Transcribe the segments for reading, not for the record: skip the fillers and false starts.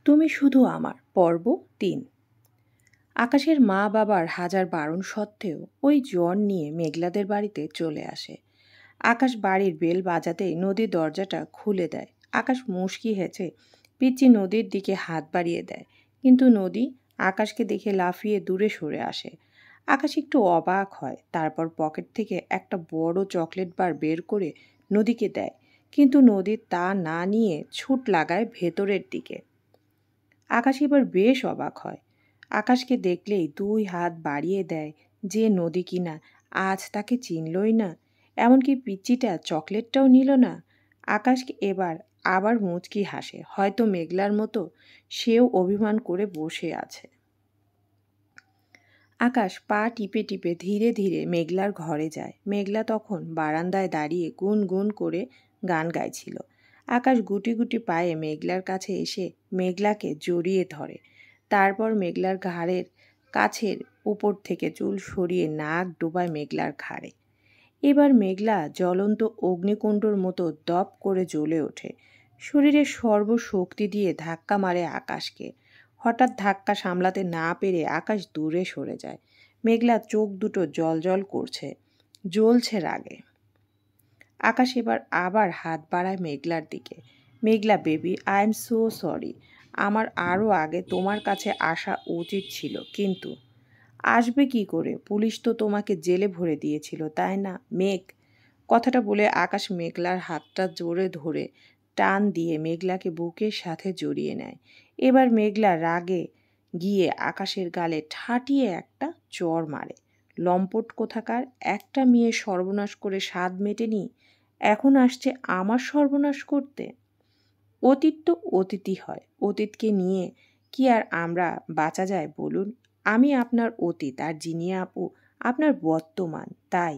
তুমি শুধু আমার পর্ব ৩। আকাশের মা বাবার হাজার বারণ সত্ত্বেও ওই জ্বর নিয়ে মেঘলাদের বাড়িতে চলে আসে। আকাশ বাড়ির বেল বাজাতেই নদীর দরজাটা খুলে দেয়। আকাশ মুচকি হেসে পিচ্চি নদীর দিকে হাত বাড়িয়ে দেয়, কিন্তু নদী আকাশকে দেখে লাফিয়ে দূরে সরে আসে। আকাশ একটু অবাক হয়, তারপর পকেট থেকে একটা বড় চকলেট বার বের করে নদীকে দেয়, কিন্তু নদী তা না নিয়ে ছুট লাগায় ভেতরের দিকে। আকাশ এবার বেশ অবাক হয়। আকাশকে দেখলেই ২ হাত বাড়িয়ে দেয়, যে নদী কিনা আজ তাকে চিনলই না, এমনকি পিচ্চিটা চকলেটটাও নিল না। আকাশকে এবার আবার মুচকি হাসে, হয়তো মেঘলার মতো সেও অভিমান করে বসে আছে। আকাশ পা টিপে টিপে ধীরে ধীরে মেঘলার ঘরে যায়। মেঘলা তখন বারান্দায় দাঁড়িয়ে গুনগুন করে গান গাইছিল। আকাশ গুটি গুটি পায়ে মেঘলার কাছে এসে মেঘলাকে জড়িয়ে ধরে। তারপর মেঘলার ঘাড়ের কাছের উপর থেকে চুল সরিয়ে নাক ডোবায় মেঘলার ঘাড়ে। এবার মেঘলা জ্বলন্ত অগ্নিকুণ্ডর মতো দপ করে জ্বলে ওঠে। শরীরের সর্বশক্তি দিয়ে ধাক্কা মারে আকাশকে। হঠাৎ ধাক্কা সামলাতে না পেরে আকাশ দূরে সরে যায়। মেঘলা চোখ দুটো জ্বলজ্বল করছে, জ্বলছে রাগে। আকাশ এবার আবার হাত বাড়ায় মেঘলার দিকে। Meghla baby, I am so sorry. আমার আরও আগে তোমার কাছে আসা উচিত ছিল, কিন্তু আসবে কি করে? পুলিশ তো তোমাকে জেলে ভরে দিয়েছিল, তাই না মেঘ? কথাটা বলে আকাশ মেঘলার হাতটা জোরে ধরে টান দিয়ে মেঘলাকে বুকের সাথে জড়িয়ে নেয়। এবার মেঘলা রাগে গিয়ে আকাশের গালে ঠাটিয়ে একটা চড় মারে। লম্পট কোথাকার, একটা মেয়ে সর্বনাশ করে স্বাদ মেটেনি, এখন আসছে আমার সর্বনাশ করতে। অতীত তো অতীতই হয়, অতীতকে নিয়ে কি আর আমরা বাঁচা যায় বলুন? আমি আপনার অতীত, আর জিনিয়া আপু আপনার বর্তমান। তাই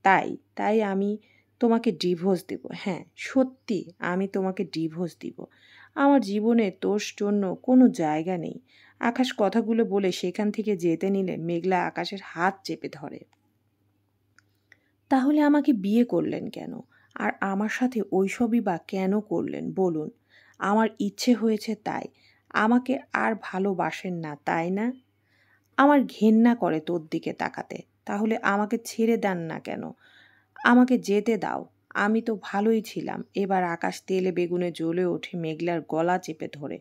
তাই তাই আমি তোমাকে ডিভোর্স দেব। হ্যাঁ সত্যি, আমি তোমাকে ডিভোর্স দিব। আমার জীবনে তোর জন্য কোনো জায়গা নেই। আকাশ কথাগুলো বলে সেখান থেকে যেতে নিলে মেঘলা আকাশের হাত চেপে ধরে। তাহলে আমাকে বিয়ে করলেন কেন? আর আমার সাথে ওইসবই বা কেন করলেন বলুন? আমার ইচ্ছে হয়েছে তাই। আমাকে আর ভালোবাসেন না, তাই না? আমার ঘেন্না করে তোর দিকে তাকাতে। তাহলে আমাকে ছেড়ে দেন না কেন? আমাকে যেতে দাও, আমি তো ভালোই ছিলাম। এবার আকাশ তেলে বেগুনে জ্বলে ওঠে, মেঘলার গলা চেপে ধরে।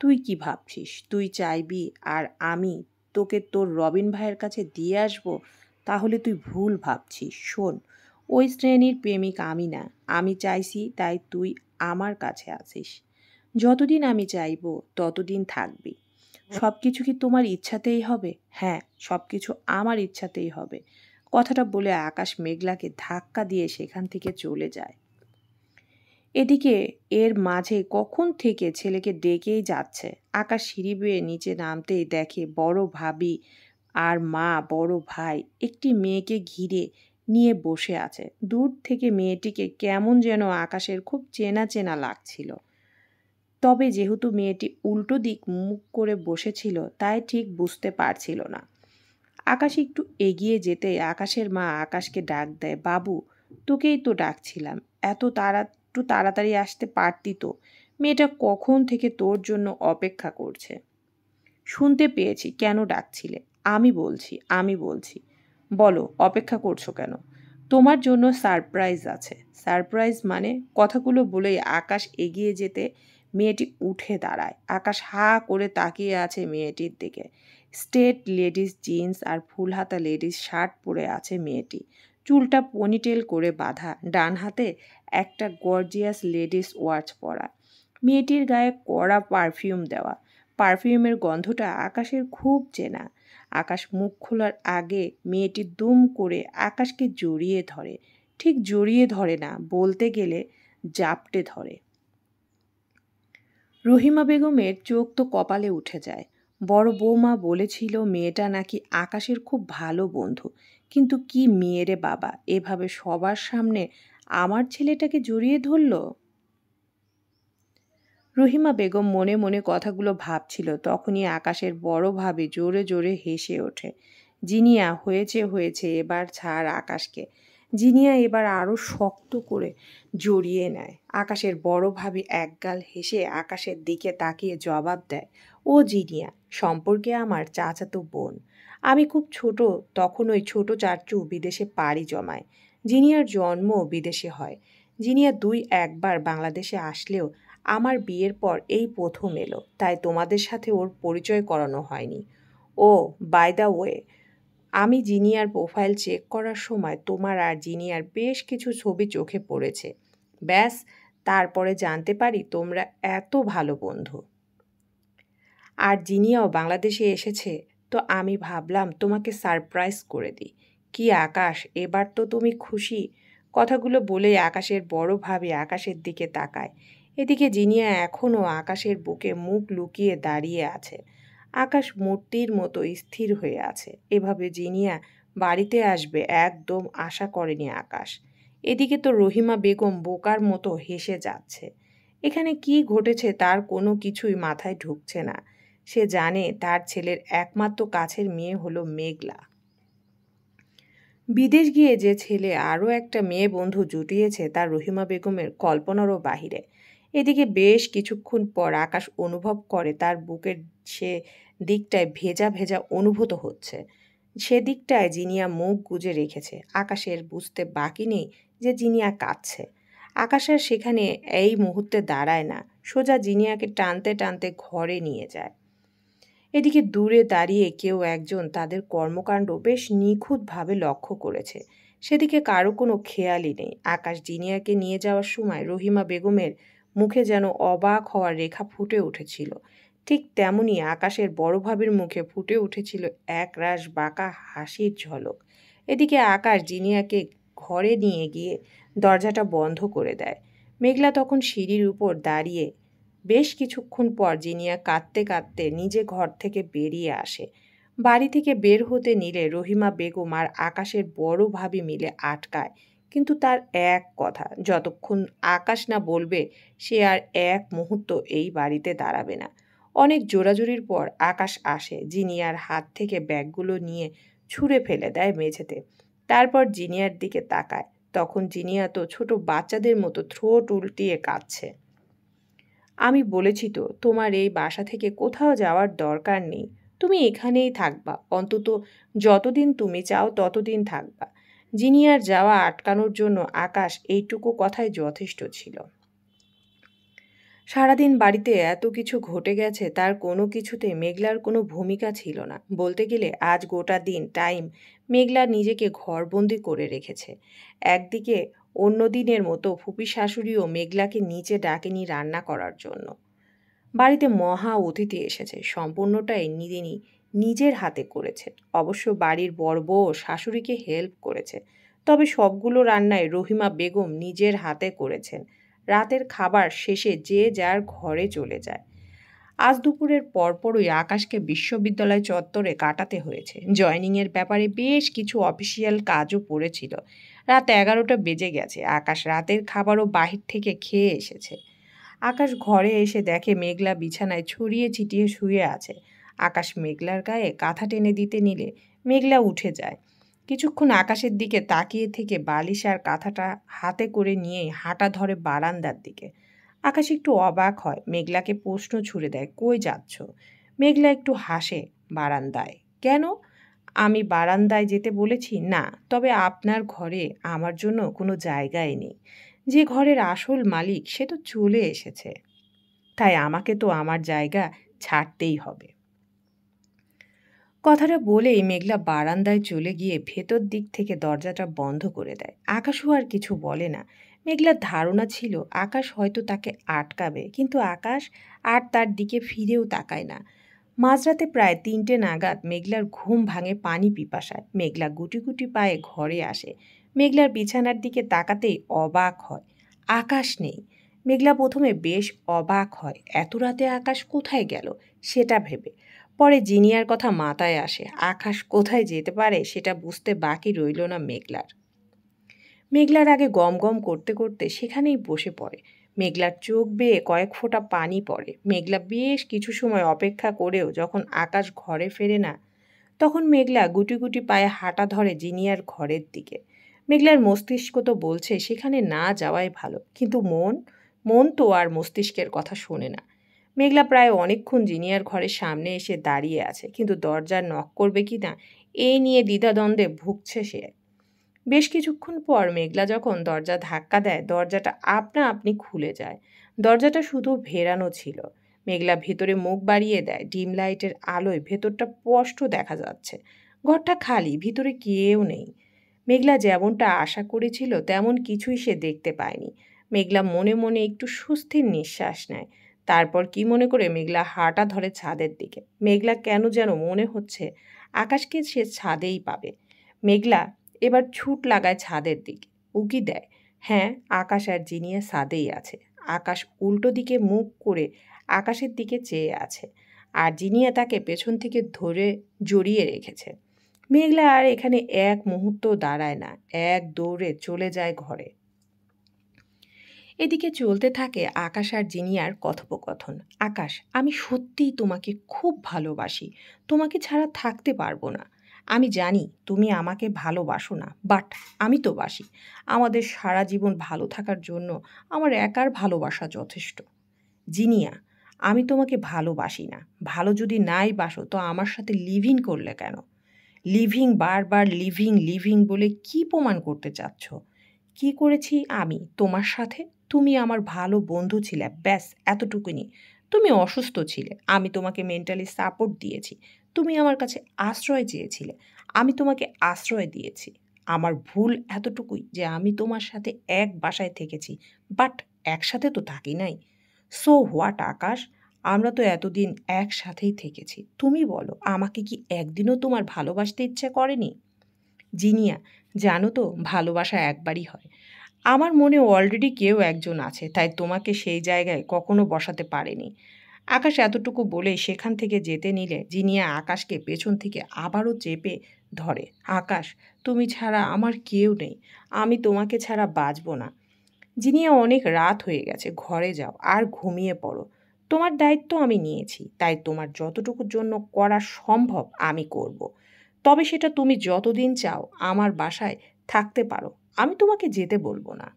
তুই কি ভাবছিস তুই চাইবি আর আমি তোকে তোর রবিন ভাইয়ের কাছে দিয়ে আসবো? তাহলে তুই ভুল ভাবছিস। শোন, ওই শ্রেণীর প্রেমিক আমি না। আমি চাইছি তাই তুই আমার কাছে আছিস। যতদিন আমি চাইবো ততদিন থাকবি। সব কিছু কি তোমার ইচ্ছাতেই হবে? হ্যাঁ, সব কিছু আমার ইচ্ছাতেই হবে। কথাটা বলে আকাশ মেঘলাকে ধাক্কা দিয়ে সেখান থেকে চলে যায়। এদিকে এর মাঝে কখন থেকে ছেলেকে ডেকেই যাচ্ছে। আকাশ সিঁড়ি বেয়ে নিচে নামতেই দেখে বড় ভাবি আর মা, বড় ভাই একটি মেয়েকে ঘিরে নিয়ে বসে আছে। দূর থেকে মেয়েটিকে কেমন যেন আকাশের খুব চেনা চেনা লাগছিল। তবে যেহেতু মেয়েটি উল্টো দিক মুখ করে বসেছিল, তাই ঠিক বুঝতে পারছিল না। আকাশ একটু এগিয়ে যেতেই আকাশের মা আকাশকে ডাক দেয়, বাবু তোকেই তো ডাকছিলাম, একটু তাড়াতাড়ি আসতে পারতি তো। মেয়েটা কখন থেকে তোর জন্য অপেক্ষা করছে। শুনতে পেয়েছি, কেন ডাকছিলে? আমি বলছি বলো, অপেক্ষা করছো কেন? তোমার জন্য সারপ্রাইজ আছে। সারপ্রাইজ মানে? কথাগুলো বলেই আকাশ এগিয়ে যেতে মেয়েটি উঠে দাঁড়ায়। আকাশ হা করে তাকিয়ে আছে মেয়েটির দিকে। স্ট্রেট লেডিস জিন্স আর ফুল হাতা লেডিস শার্ট পরে আছে মেয়েটি। চুলটা পনিটেল করে বাঁধা, ডান হাতে একটা গর্জিয়াস লেডিস ওয়াচ পরা। মেয়েটির গায়ে কড়া পারফিউম দেওয়া। পারফিউমের গন্ধটা আকাশের খুব চেনা। আকাশ মুখ খোলার আগে মেয়েটি দুম করে আকাশকে জড়িয়ে ধরে। ঠিক জড়িয়ে ধরে না, বলতে গেলে জাপটে ধরে। রহিমা বেগমের চোখ তো কপালে উঠে যায়। বড় বৌমা বলেছিল মেয়েটা নাকি আকাশের খুব ভালো বন্ধু, কিন্তু কি মেয়েরে বাবা, এভাবে সবার সামনে আমার ছেলেটাকে জড়িয়ে ধরল। রহিমা বেগম মনে মনে কথাগুলো ভাবছিল, তখনই আকাশের বড় ভাবে জোরে জোরে হেসে ওঠে। জিনিয়া, হয়েছে হয়েছে, এবার ছাড় আকাশকে। জিনিয়া এবার আরও শক্ত করে জড়িয়ে নেয়। আকাশের বড় ভাবি একগাল হেসে আকাশের দিকে তাকিয়ে জবাব দেয়, ও জিনিয়া, সম্পর্কে আমার চাচাতো বোন। আমি খুব ছোট তখন ওই ছোট চাচু বিদেশে পাড়ি জমায়। জিনিয়ার জন্ম বিদেশে হয়। জিনিয়া ২-১ বার বাংলাদেশে আসলেও আমার বিয়ের পর এই প্রথম এলো, তাই তোমাদের সাথে ওর পরিচয় করানো হয়নি। ও, বাই দ্য ওয়ে, আমি জিনিয়ার প্রোফাইল চেক করার সময় তোমার আর জিনিয়ার বেশ কিছু ছবি চোখে পড়েছে। ব্যাস, তারপরে জানতে পারি তোমরা এত ভালো বন্ধু। আর জিনিয়াও বাংলাদেশে এসেছে, তো আমি ভাবলাম তোমাকে সারপ্রাইজ করে দিই। কি আকাশ, এবার তো তুমি খুশি? কথাগুলো বলেই আকাশের বড় ভাবে আকাশের দিকে তাকায়। এদিকে জিনিয়া এখনও আকাশের বুকে মুখ লুকিয়ে দাঁড়িয়ে আছে। আকাশ মূর্তির মতো স্থির হয়ে আছে। এভাবে জিনিয়া বাড়িতে আসবে একদম আশা করেনি আকাশ। এদিকে তো রহিমা বেগম বোকার মতো হেসে যাচ্ছে। এখানে কি ঘটেছে তার কোনো কিছুই মাথায় ঢুকছে না। সে জানে তার ছেলের একমাত্র কাছের মেয়ে হলো মেঘলা। বিদেশ গিয়ে যে ছেলে আরও একটা মেয়ে বন্ধু জুটিয়েছে তার রহিমা বেগমের কল্পনারও বাহিরে। এদিকে বেশ কিছুক্ষণ পর আকাশ অনুভব করে তার বুকের সে দিকটায় ভেজা ভেজা অনুভূত হচ্ছে। সেদিকটায় জিনিয়া মুখ গুজে রেখেছে। আকাশের বুঝতে বাকি নেই যে জিনিয়া কাঁদছে। আকাশ আর সেখানে এই মুহূর্তে দাঁড়ায় না, সোজা জিনিয়াকে টানতে টানতে ঘরে নিয়ে যায়। এদিকে দূরে দাঁড়িয়ে কেউ একজন তাদের কর্মকাণ্ড বেশ নিখুঁতভাবে লক্ষ্য করেছে। সেদিকে কারো কোনো খেয়ালই নেই। আকাশ জিনিয়াকে নিয়ে যাওয়ার সময় রহিমা বেগমের মুখে যেন অবাক হওয়ার রেখা ফুটে উঠেছিল। ঠিক তেমনি আকাশের বড় ভাবির মুখে ফুটে উঠেছিল একরাশ বাঁকা হাসির ঝলক। এদিকে আকাশ জিনিয়াকে ঘরে নিয়ে গিয়ে দরজাটা বন্ধ করে দেয়। মেঘলা তখন সিঁড়ির উপর দাঁড়িয়ে। বেশ কিছুক্ষণ পর জিনিয়া কাঁদতে কাঁদতে নিজে ঘর থেকে বেরিয়ে আসে। বাড়ি থেকে বের হতে নিলে রহিমা বেগম আর আকাশের বড় ভাবি মিলে আটকায়। কিন্তু তার এক কথা, যতক্ষণ আকাশ না বলবে সে আর এক মুহূর্ত এই বাড়িতে দাঁড়াবে না। অনেক জোরাজুরির পর আকাশ আসে। জিনিয়ার হাত থেকে ব্যাগগুলো নিয়ে ছুঁড়ে ফেলে দেয় মেঝেতে। তারপর জিনিয়ার দিকে তাকায়। তখন জিনিয়া তো ছোট বাচ্চাদের মতো থ্রোট উল্টিয়ে কাঁদছে। আমি বলেছি তো তোমার এই বাসা থেকে কোথাও যাওয়ার দরকার নেই। তুমি এখানেই থাকবা, অন্তত যতদিন তুমি চাও ততদিন থাকবা। জিনিয়ার যাওয়া আটকানোর জন্য আকাশ এইটুকু কথাই যথেষ্ট ছিল। সারাদিন বাড়িতে এত কিছু ঘটে গেছে, তার কোনো কিছুতে মেঘলার কোনো ভূমিকা ছিল না। বলতে গেলে আজ গোটা দিন টাইম মেঘলা নিজেকে ঘরবন্দি করে রেখেছে। একদিকে অন্য দিনের মতো ফুপি শাশুড়িও মেঘলাকে নিচে ডাকেনি রান্না করার জন্য। বাড়িতে মহা অতিথি এসেছে, সম্পূর্ণটাই নিদিনী নিজের হাতে করেছে। অবশ্য বাড়ির বড় বউ শাশুড়িকে হেল্প করেছে, তবে সবগুলো রান্নায় রহিমা বেগম নিজের হাতে করেছেন। রাতের খাবার শেষে যে যার ঘরে চলে যায়। আজ দুপুরের পরপরই আকাশকে বিশ্ববিদ্যালয় চত্বরে কাটাতে হয়েছে। জয়নিংয়ের ব্যাপারে বেশ কিছু অফিসিয়াল কাজও পড়েছিল। রাত 11টা বেজে গেছে। আকাশ রাতের খাবারও বাহির থেকে খেয়ে এসেছে। আকাশ ঘরে এসে দেখে মেঘলা বিছানায় ছড়িয়ে ছিটিয়ে শুয়ে আছে। আকাশ মেঘলার গায়ে কাঁথা টেনে দিতে নিলে মেঘলা উঠে যায়। কিছুক্ষণ আকাশের দিকে তাকিয়ে থেকে বালিশ আর কাঁথাটা হাতে করে নিয়ে হাঁটা ধরে বারান্দার দিকে। আকাশ একটু অবাক হয়, মেঘলাকে প্রশ্ন ছুড়ে দেয়, কই যাচ্ছ? মেঘলা একটু হাসে। বারান্দায়। কেন? আমি বারান্দায় যেতে বলেছি না, তবে আপনার ঘরে আমার জন্য কোনো জায়গাই নেই। যে ঘরের আসল মালিক সে তো চলে এসেছে, তাই আমাকে তো আমার জায়গা ছাড়তেই হবে। কথাটা বলেই মেঘলা বারান্দায় চলে গিয়ে ভেতর দিক থেকে দরজাটা বন্ধ করে দেয়। আকাশও আর কিছু বলে না। মেঘলার ধারণা ছিল আকাশ হয়তো তাকে আটকাবে, কিন্তু আকাশ আর তার দিকে ফিরেও তাকায় না। মাঝরাতে প্রায় 3টে নাগাদ মেঘলার ঘুম ভাঙে পানি পিপাসায়। মেঘলা গুটি গুটি পায়ে ঘরে আসে। মেঘলার বিছানার দিকে তাকাতেই অবাক হয়, আকাশ নেই। মেঘলা প্রথমে বেশ অবাক হয়, এত রাতে আকাশ কোথায় গেল সেটা ভেবে। পরে জিনিয়ার কথা মাথায় আসে, আকাশ কোথায় যেতে পারে সেটা বুঝতে বাকি রইল না মেঘলার। মেঘলার আগে গম গম করতে করতে সেখানেই বসে পড়ে। মেঘলার চোখ বেয়ে কয়েক ফোঁটা পানি পড়ে। মেঘলা বেশ কিছু সময় অপেক্ষা করেও যখন আকাশ ঘরে ফেরে না, তখন মেঘলা গুটি গুটি পায়ে হাঁটা ধরে জিনিয়ার ঘরের দিকে। মেঘলার মস্তিষ্ক তো বলছে সেখানে না যাওয়াই ভালো, কিন্তু মন মন তো আর মস্তিষ্কের কথা শোনে না। মেঘলা প্রায় অনেকক্ষণ জিনিয়ার ঘরের সামনে এসে দাঁড়িয়ে আছে, কিন্তু দরজার নক করবে কি না এই নিয়ে দ্বিধাদ্বন্দ্বে ভুগছে সে। বেশ কিছুক্ষণ পর মেঘলা যখন দরজা ধাক্কা দেয়, দরজাটা আপনা আপনি খুলে যায়। দরজাটা শুধু ভেরানো ছিল। মেঘলা ভেতরে মুখ বাড়িয়ে দেয়। ডিম লাইটের আলোয় ভেতরটা স্পষ্ট দেখা যাচ্ছে। ঘরটা খালি, ভিতরে কেউ নেই। মেঘলা যেমনটা আশা করেছিল তেমন কিছুই সে দেখতে পায়নি। মেঘলা মনে মনে একটু স্বস্তির নিঃশ্বাস নেয়। তারপর কি মনে করে মেঘলা হাঁটা ধরে ছাদের দিকে। মেঘলা কেন যেন মনে হচ্ছে আকাশকে সে ছাদেই পাবে। মেঘলা এবার ছুট লাগায় ছাদের দিকে, উকি দেয়। হ্যাঁ, আকাশ আর জিনিয়া ছাদেই আছে। আকাশ উল্টো দিকে মুখ করে আকাশের দিকে চেয়ে আছে, আর জিনিয়া তাকে পেছন থেকে ধরে জড়িয়ে রেখেছে। মেঘলা আর এখানে এক মুহূর্ত দাঁড়ায় না, এক দৌড়ে চলে যায় ঘরে। এদিকে চলতে থাকে আকাশ আর জিনিয়ার কথোপকথন। আকাশ, আমি সত্যিই তোমাকে খুব ভালোবাসি। তোমাকে ছাড়া থাকতে পারবো না। আমি জানি তুমি আমাকে ভালোবাসো না, বাট আমি তো বাসি। আমাদের সারা জীবন ভালো থাকার জন্য আমার একার ভালোবাসা যথেষ্ট। জিনিয়া, আমি তোমাকে ভালোবাসি না। ভালো যদি নাই বাসো তো আমার সাথে লিভ ইন করলে কেন? লিভিং, বারবার লিভিং লিভিং বলে কি প্রমাণ করতে চাচ্ছ? কি করেছি আমি তোমার সাথে? তুমি আমার ভালো বন্ধু ছিলে, ব্যাস এতটুকুনি। তুমি অসুস্থ ছিলে, আমি তোমাকে মেন্টালি সাপোর্ট দিয়েছি। তুমি আমার কাছে আশ্রয় চেয়েছিলে, আমি তোমাকে আশ্রয় দিয়েছি। আমার ভুল এতটুকুই যে আমি তোমার সাথে এক বাসায় থেকেছি, বাট একসাথে তো থাকি নাই। সো হোয়াট আকাশ, আমরা তো এতদিন একসাথেই থেকেছি। তুমি বলো, আমাকে কি একদিনও তোমার ভালোবাসতে ইচ্ছে করেনি? জিনিয়া, জানো তো ভালোবাসা একবারই হয়। আমার মনে অলরেডি কেউ একজন আছে, তাই তোমাকে সেই জায়গায় কখনো বসাতে পারেনি। আকাশ এতটুকু বলে সেখান থেকে যেতে নিলে জিনিয়া আকাশকে পেছন থেকে আবারও চেপে ধরে। আকাশ, তুমি ছাড়া আমার কেউ নেই। আমি তোমাকে ছাড়া বাঁচব না। জিনিয়া, অনেক রাত হয়ে গেছে, ঘরে যাও আর ঘুমিয়ে পড়ো। তোমার দায়িত্ব আমি নিয়েছি, তাই তোমার যতটুকুর জন্য করা সম্ভব আমি করব। তবে সেটা তুমি যতদিন চাও আমার বাসায় থাকতে পারো, আমি তোমাকে যেতে বলবো না।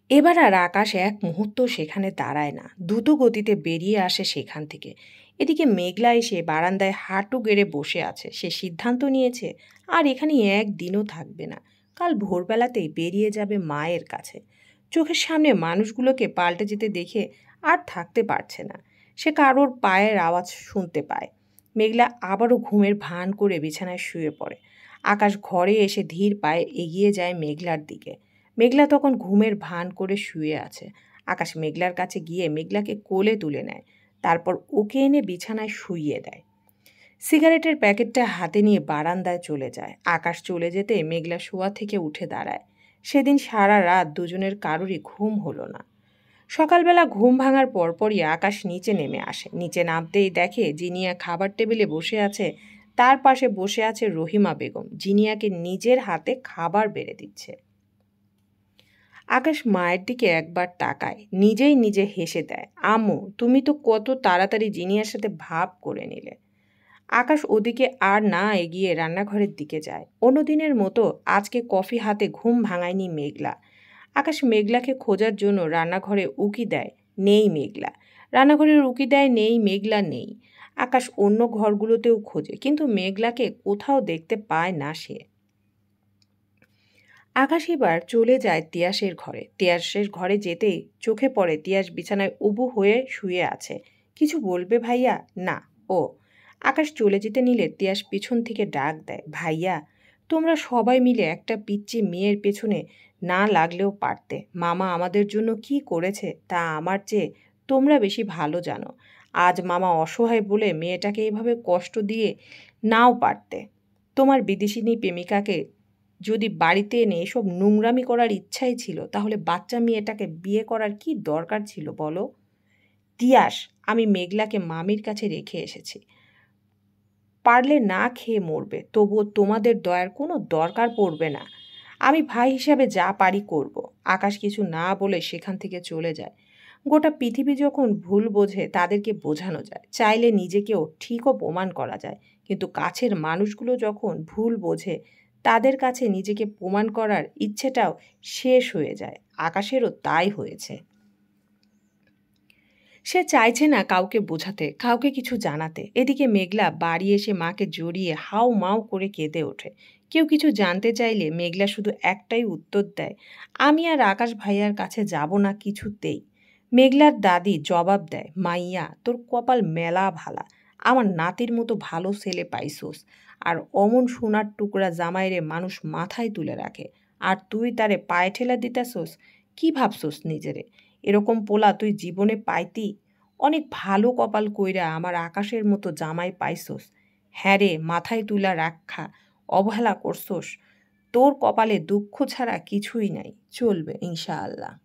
এবার আর আকাশ এক মুহূর্ত সেখানে দাঁড়ায় না, দ্রুত গতিতে বেরিয়ে আসে সেখান থেকে। এদিকে মেঘলা এসে বারান্দায় হাঁটু গেড়ে বসে আছে। সে সিদ্ধান্ত নিয়েছে আর এখানে একদিনও থাকবে না। কাল ভোরবেলাতেই বেরিয়ে যাবে মায়ের কাছে। চোখের সামনে মানুষগুলোকে পাল্টে যেতে দেখে আর থাকতে পারছে না। সে কারোর পায়ের আওয়াজ শুনতে পায়। মেঘলা আবারও ঘুমের ভান করে বিছানায় শুয়ে পড়ে। আকাশ ঘরে এসে ধীর পায়ে এগিয়ে যায় মেঘলার দিকে। মেঘলা তখন ঘুমের ভান করে শুয়ে আছে। আকাশ মেঘলার কাছে গিয়ে মেঘলাকে কোলে তুলে নেয়। তারপর ওকে এনে বিছানায় শুইয়ে দেয়। সিগারেটের প্যাকেটটা হাতে নিয়ে বারান্দায় চলে যায়। আকাশ চলে যেতে মেঘলা শোয়া থেকে উঠে দাঁড়ায়। সেদিন সারা রাত দুজনের কারোরই ঘুম হলো না। সকালবেলা ঘুম ভাঙার পরপরই আকাশ নিচে নেমে আসে। নিচে নামতেই দেখে জিনিয়া খাবার টেবিলে বসে আছে। তার পাশে বসে আছে রহিমা বেগম, জিনিয়াকে নিজের হাতে খাবার বেড়ে দিচ্ছে। আকাশ মায়ের দিকে একবার তাকায়, নিজেই নিজে হেসে দেয়। আম্মু, তুমি তো কত তাড়াতাড়ি জিনিয়ার সাথে ভাব করে নিলে। আকাশ ওদিকে আর না এগিয়ে রান্নাঘরের দিকে যায়। অন্যদিনের মতো আজকে কফি হাতে ঘুম ভাঙায়নি মেঘলা। আকাশ মেঘলাকে খোঁজার জন্য রান্নাঘরে উকি দেয়, নেই মেঘলা। রান্নাঘরের উকি দেয়, নেই মেঘলা, নেই। আকাশ অন্য ঘরগুলোতেও খোঁজে, কিন্তু মেঘলাকে কোথাও দেখতে পায় না সে। আকাশ এবার চলে যায় তিয়াসের ঘরে। তিয়াসের ঘরে যেতেই চোখে পড়ে তিয়াস বিছানায় উবু হয়ে শুয়ে আছে। কিছু বলবে ভাইয়া? না। ও। আকাশ চলে যেতে নিলে তিয়াস পিছন থেকে ডাক দেয়, ভাইয়া, তোমরা সবাই মিলে একটা পিচ্চি মেয়ের পেছনে না লাগলেও পারতে। মামা আমাদের জন্য কি করেছে তা আমার চেয়ে তোমরা বেশি ভালো জানো। আজ মামা অসহায় বলে মেয়েটাকে এভাবে কষ্ট দিয়ে নাও পারতে। তোমার বিদেশিনী প্রেমিকাকে যদি বাড়িতে এনে এসব নোংরামি করার ইচ্ছাই ছিল, তাহলে বাচ্চা মেয়েটাকে বিয়ে করার কি দরকার ছিল বলো? তিয়াস, আমি মেঘলাকে মামির কাছে রেখে এসেছি। পারলে না খেয়ে মরবে, তবুও তোমাদের দয়ার কোনো দরকার পড়বে না। আমি ভাই হিসাবে যা পারি করব। আকাশ কিছু না বলে সেখান থেকে চলে যায়। গোটা পৃথিবী যখন ভুল বোঝে তাদেরকে বোঝানো যায়, চাইলে নিজেকেও ঠিকও প্রমাণ করা যায়, কিন্তু কাছের মানুষগুলো যখন ভুল বোঝে তাদের কাছে নিজেকে প্রমাণ করার ইচ্ছেটাও শেষ হয়ে যায়। আকাশেরও তাই হয়েছে। সে চাইছে না কাউকে বোঝাতে, কাউকে কিছু জানাতে। এদিকে মেঘলা বাড়ি এসে মাকে জড়িয়ে হাউ-মাউ করে কেঁদে ওঠে। কেউ কিছু জানতে চাইলে মেঘলা শুধু একটাই উত্তর দেয়, "আমি আর আকাশ ভাইয়ার কাছে যাব না কিছুতেই।" মেঘলার দাদি জবাব দেয়, "মাইয়া, তোর কপাল মেলা ভালা। আমার নাতির মতো ভালো ছেলে পাইছোস। আর অমন সোনার টুকরা জামাইরে মানুষ মাথায় তুলে রাখে। আর তুই তারে পায়ে ঠেলা দিতেছোস? কি ভাবছোস নিজেরে? এরকম পোলা তুই জীবনে পাইতি? অনেক ভালো কপাল কইরা আমার আকাশের মতো জামাই পাইছোস। হ্যাঁ রে, মাথায় তুলা রাখা অবহেলা করছোস। তোর কপালে দুঃখ ছাড়া কিছুই নাই। চলবে ইনশাআল্লাহ।"